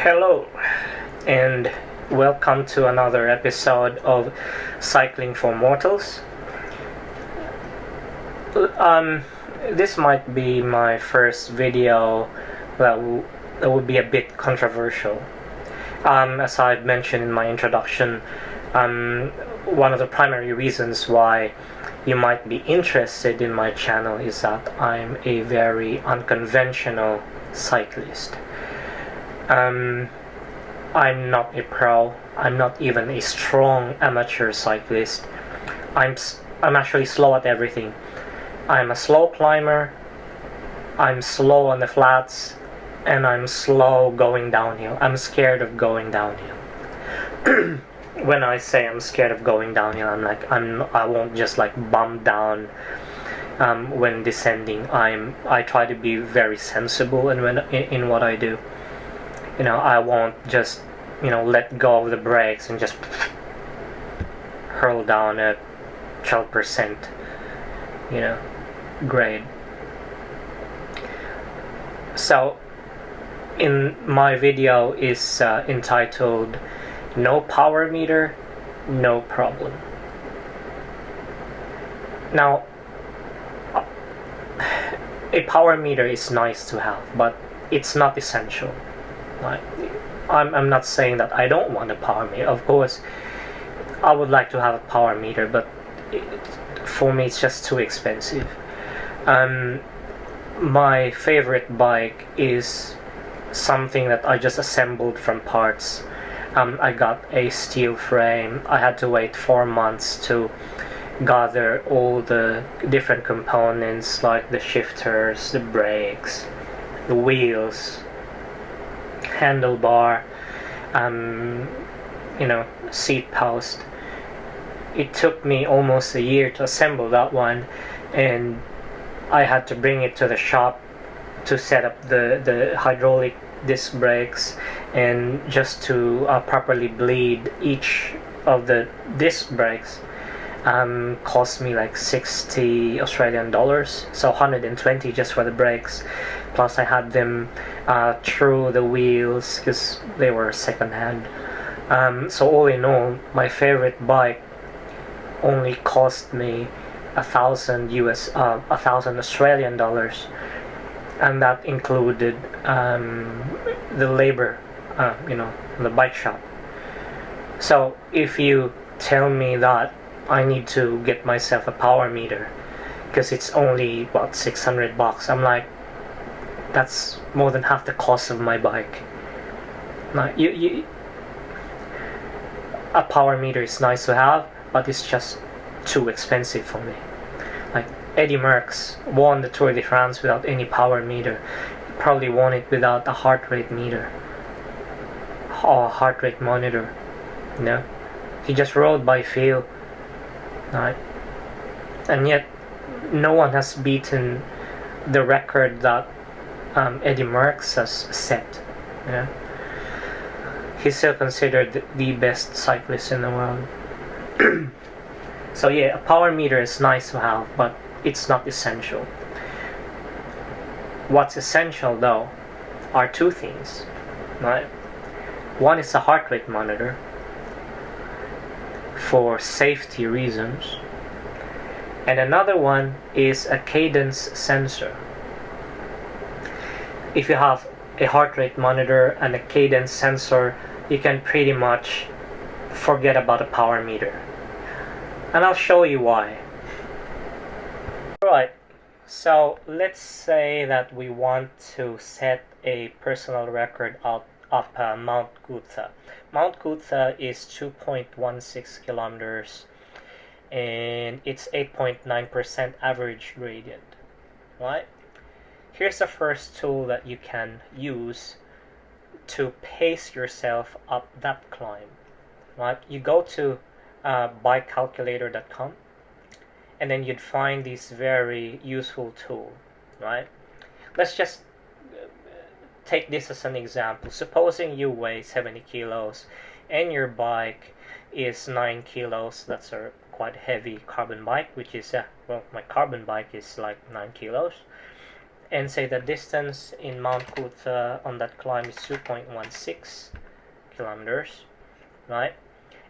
Hello, and welcome to another episode of Cycling for Mortals. Um, this might be my first video that would be a bit controversial. As I've mentioned in my introduction, one of the primary reasons why you might be interested in my channel is that I'm a very unconventional cyclist. I'm not a pro. I'm not even a strong amateur cyclist. I'm actually slow at everything. I'm a slow climber. I'm slow on the flats, and I'm slow going downhill. I'm scared of going downhill. When I say I'm scared of going downhill, I won't just like bump down when descending. I try to be very sensible in what I do. I won't just, let go of the brakes and just hurl down at 12%, grade. So, in my video is entitled "No Power Meter, No Problem." Now, a power meter is nice to have, but it's not essential. I'm not saying that I don't want a power meter. Of course, I would like to have a power meter, but for me it's just too expensive. My favorite bike is something that I just assembled from parts. I got a steel frame. I had to wait 4 months to gather all the different components like the shifters, the brakes, the wheels, handlebar, seat post. It took me almost a year to assemble that one, and I had to bring it to the shop to set up the hydraulic disc brakes, and just to properly bleed each of the disc brakes cost me like 60 Australian dollars, so 120 just for the brakes, plus I had them through the wheels because they were second hand. So all in all, my favorite bike only cost me 1,000 Australian dollars, and that included the labor, the bike shop. So if you tell me that I need to get myself a power meter because it's only $600, I'm like, that's more than half the cost of my bike. Now, a power meter is nice to have, but it's just too expensive for me. Like Eddy Merckx won the Tour de France without any power meter. He probably won it without a heart rate meter or a heart rate monitor. He just rode by feel. Right? And yet, no one has beaten the record that Eddy Merckx has set. He's still considered the best cyclist in the world. So yeah, a power meter is nice to have, but it's not essential. What's essential though are two things. Right? One is a heart rate monitor for safety reasons, and another one is a cadence sensor. If you have a heart rate monitor and a cadence sensor, you can pretty much forget about a power meter, and I'll show you why. Alright, so let's say that we want to set a personal record up Mount Gutha. Mount Gutha is 2.16 kilometers, and it's 8.9% average gradient. Right? Here's the first tool that you can use to pace yourself up that climb. Right? You go to bikecalculator.com, and then you'd find this very useful tool. Right? Let's just take this as an example. Supposing you weigh 70 kilos and your bike is 9 kilos. That's a quite heavy carbon bike, which is my carbon bike is like 9 kilos. and say the distance in Mount Kuta on that climb is 2.16 kilometers, right?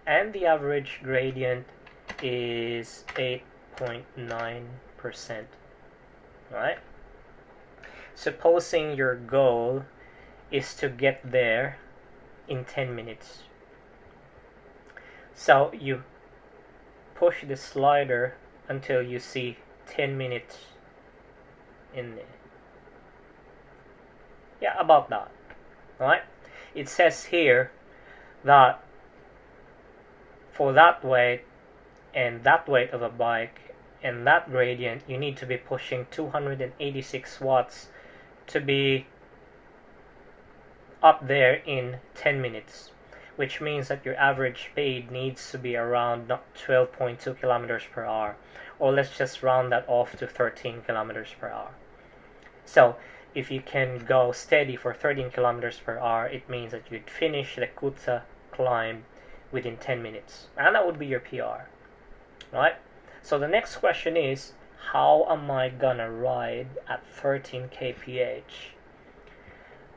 And the average gradient is 8.9%, right? Supposing your goal is to get there in 10 minutes. So you push the slider until you see 10 minutes in there. Yeah, about that. Right? It says here that for that weight and that weight of a bike and that gradient, you need to be pushing 286 watts to be up there in 10 minutes, which means that your average speed needs to be around 12.2 kilometers per hour, or let's just round that off to 13 kilometers per hour. So if you can go steady for 13 kilometers per hour, it means that you'd finish the Kuta climb within 10 minutes, and that would be your PR, right? So the next question is, how am I gonna ride at 13 kph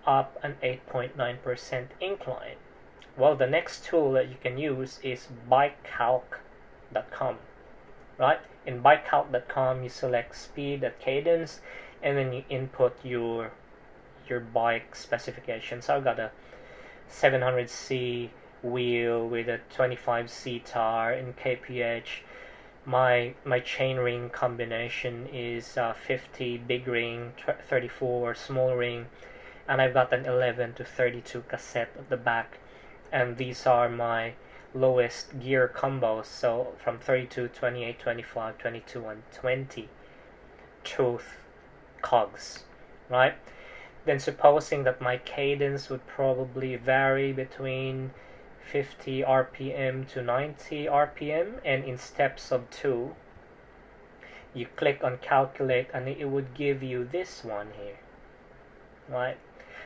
up an 8.9% incline? Well, the next tool that you can use is bikecalc.com, right? In bikecalc.com, you select speed at cadence, and then you input your bike specifications. So I've got a 700C wheel with a 25C tire in kph. My chainring combination is 50 big ring, 34 small ring, and I've got an 11 to 32 cassette at the back, and these are my lowest gear combos, so from 32, 28, 25, 22, and 20 tooth cogs, right? Then supposing that my cadence would probably vary between 50 RPM to 90 RPM, and in steps of 2, you click on calculate and it would give you this one here, right?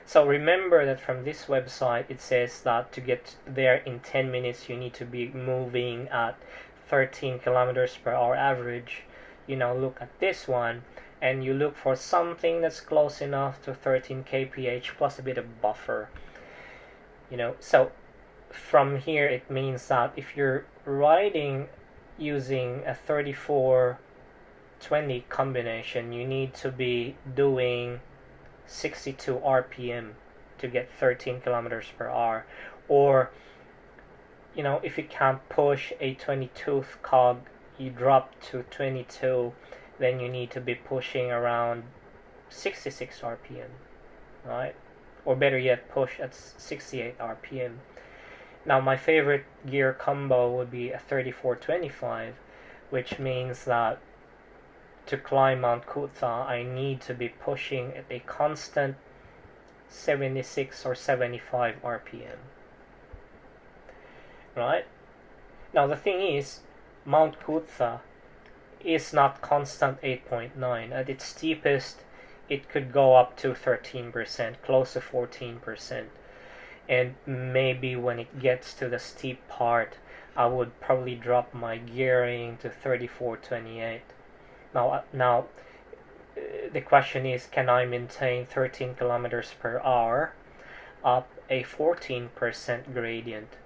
So remember that from this website it says that to get there in 10 minutes you need to be moving at 13 kilometers per hour average. You know, look at this one and you look for something that's close enough to 13 kph plus a bit of buffer. You know, so from here it means that if you're riding using a 34-20 combination, you need to be doing 62 RPM to get 13 kilometers per hour. Or, you know, if you can't push a 20 tooth cog, you drop to 22, then you need to be pushing around 66 RPM, right? Or better yet, push at 68 RPM. Now my favorite gear combo would be a 34-25, which means that to climb Mount Kuta I need to be pushing at a constant 76 or 75 RPM. Right? Now the thing is, Mount Kuta is not constant 8.9. At its steepest it could go up to 13%, close to 14%. And maybe when it gets to the steep part, I would probably drop my gearing to 34-28. Now, the question is, can I maintain 13 kilometers per hour up a 14% gradient?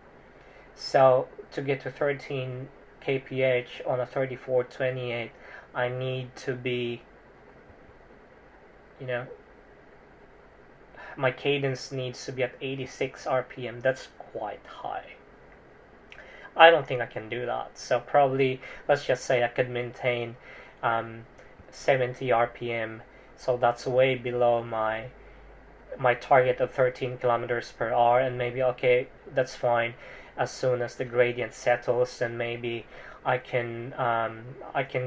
So to get to 13 kph on a 34-28, I need to be, you know, my cadence needs to be at 86 RPM. That's quite high. I don't think I can do that. So probably, let's just say I could maintain 70 RPM. So that's way below my target of 13 kilometers per hour. And maybe, okay, that's fine. As soon as the gradient settles, then maybe I can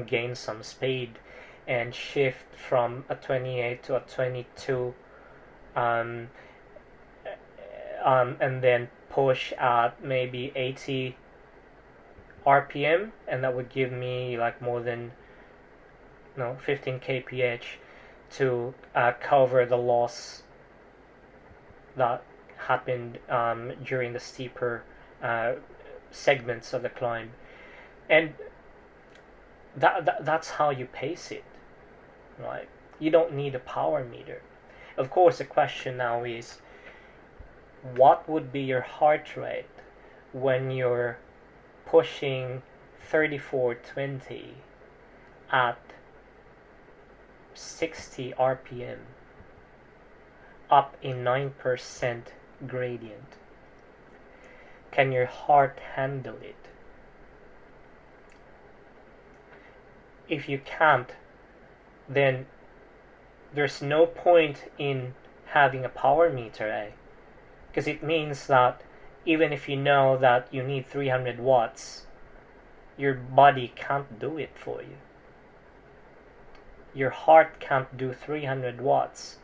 gain some speed and shift from a 28 to a 22. And then push at maybe 80 RPM, and that would give me like more than 15 kph to cover the loss that happened during the steeper segments of the climb. And that's how you pace it, right? You don't need a power meter. Of course, the question now is, what would be your heart rate when you're pushing 3420 at 60 RPM up a 9% gradient? Can your heart handle it? If you can't, then there's no point in having a power meter, eh? Because it means that even if you know that you need 300 watts, your body can't do it for you. Your heart can't do 300 watts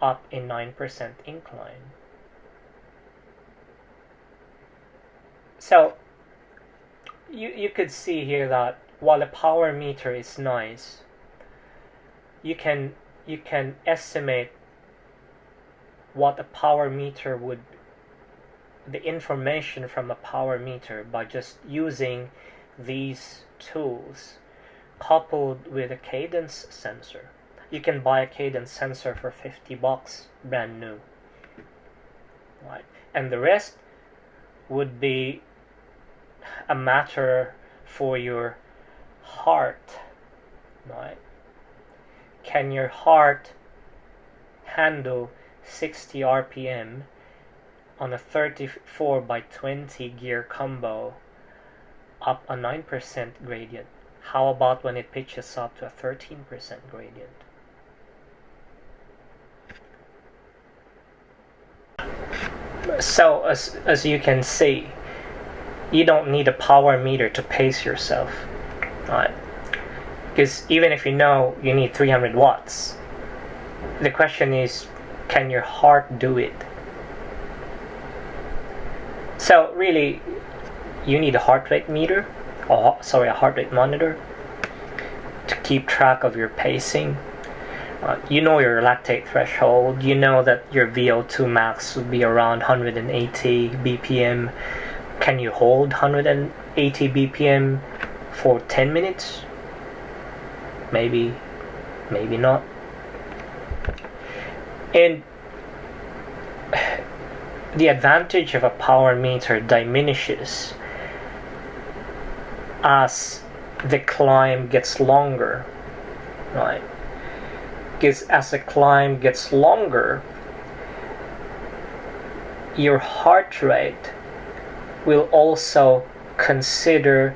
up a 9% incline. So you could see here that while a power meter is nice, you can estimate what a power meter would, the information from a power meter, by just using these tools coupled with a cadence sensor. You can buy a cadence sensor for $50 brand new, right? And the rest would be a matter for your heart, right? Can your heart handle 60 RPM on a 34/20 gear combo up a 9% gradient? How about when it pitches up to a 13% gradient? So as you can see, you don't need a power meter to pace yourself, right? Because even if you know you need 300 watts, the question is, can your heart do it? So really, you need a heart rate meter, a heart rate monitor, to keep track of your pacing. You know your lactate threshold. You know that your VO2 max would be around 180 BPM. Can you hold 180 BPM for 10 minutes? Maybe, maybe not. And the advantage of a power meter diminishes as the climb gets longer, right? Because as the climb gets longer, your heart rate will also consider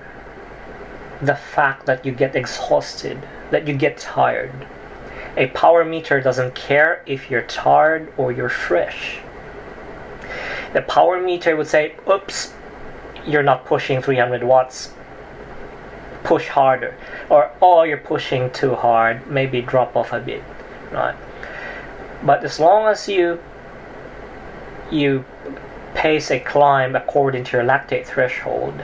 the fact that you get exhausted, that you get tired. A power meter doesn't care if you're tired or you're fresh. The power meter would say, oops, you're not pushing 300 watts. Push harder. Or, oh, you're pushing too hard. Maybe drop off a bit. Right? But as long as you pace a climb according to your lactate threshold,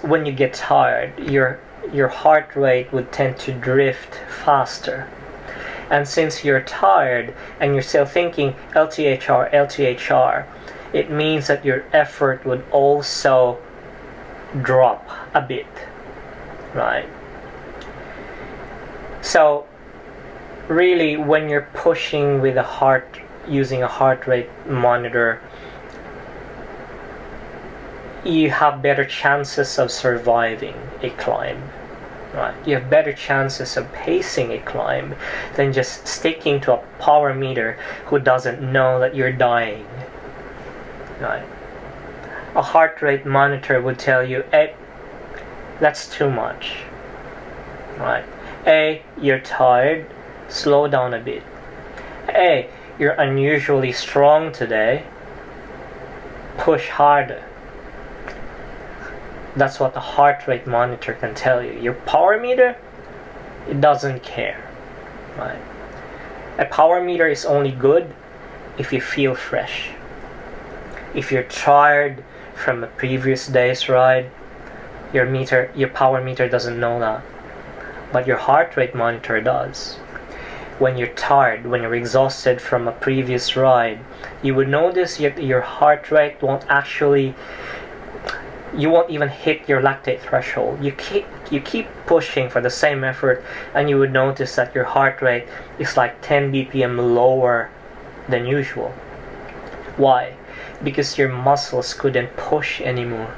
when you get tired, your heart rate would tend to drift faster. And since you're tired and you're still thinking LTHR, it means that your effort would also drop a bit, right? So really, when you're pushing with using a heart rate monitor, you have better chances of surviving a climb, right? You have better chances of pacing a climb than just sticking to a power meter who doesn't know that you're dying, right? A heart rate monitor would tell you, hey, that's too much, right? Hey, you're tired, slow down a bit. Hey, you're unusually strong today, push harder. That's what the heart rate monitor can tell you. Your power meter, it doesn't care, right? A power meter is only good if you feel fresh. If you're tired from a previous day's ride, your power meter doesn't know that, but your heart rate monitor does. When you're tired, when you're exhausted from a previous ride, you would notice your heart rate won't actually you won't even hit your lactate threshold. You keep pushing for the same effort, and you would notice that your heart rate is like 10 BPM lower than usual. Why? Because your muscles couldn't push anymore.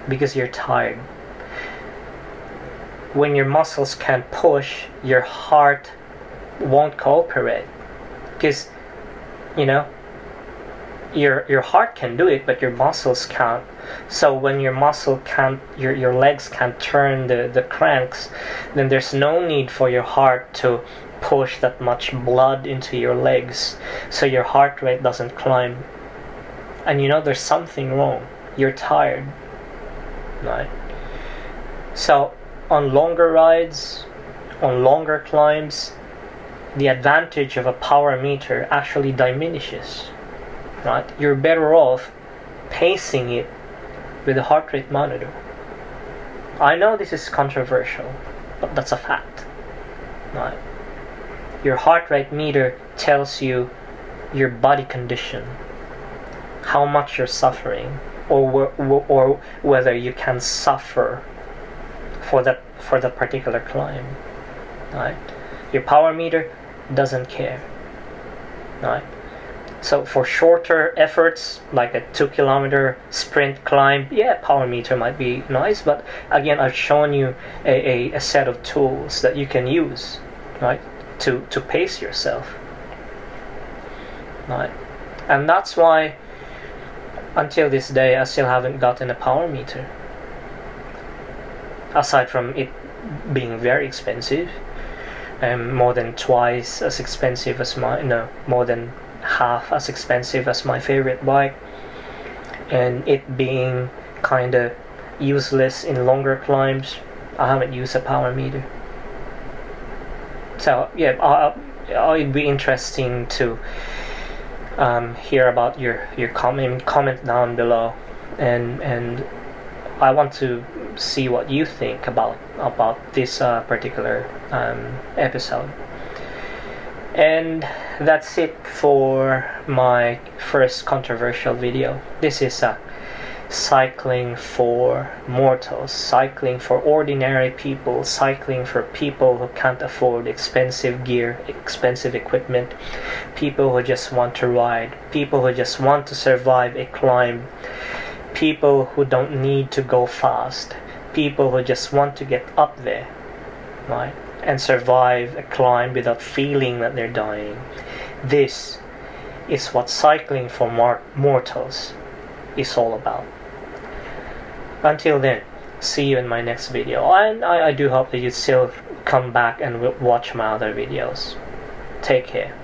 Because you're tired. When your muscles can't push, your heart won't cooperate. Because, your heart can do it, but your muscles can't. So when your muscle can't, your legs can't turn the cranks, then there's no need for your heart to push that much blood into your legs, so your heart rate doesn't climb. And there's something wrong. You're tired, right? So on longer rides, on longer climbs, the advantage of a power meter actually diminishes, right? You're better off pacing it with a heart rate monitor. I know this is controversial, but that's a fact, right? Your heart rate meter tells you your body condition, how much you're suffering, or whether you can suffer for that particular climb, right? Your power meter doesn't care, right? So for shorter efforts, like a 2-kilometer sprint climb, yeah, power meter might be nice, but again, I've shown you a set of tools that you can use, right, to pace yourself, right? And that's why until this day I still haven't gotten a power meter, aside from it being very expensive, more than twice as expensive as more than half as expensive as my favorite bike, and it being kind of useless in longer climbs. I haven't used a power meter. So yeah, it'd be interesting to hear about your comment down below, and I want to see what you think about this particular episode. And that's it for my first controversial video. This is cycling for mortals, cycling for ordinary people, cycling for people who can't afford expensive gear, expensive equipment, people who just want to ride, people who just want to survive a climb, people who don't need to go fast, people who just want to get up there, right, and survive a climb without feeling that they're dying. This is what cycling for mortals is all about. Until then, see you in my next video, and I do hope that you still come back and watch my other videos. Take care.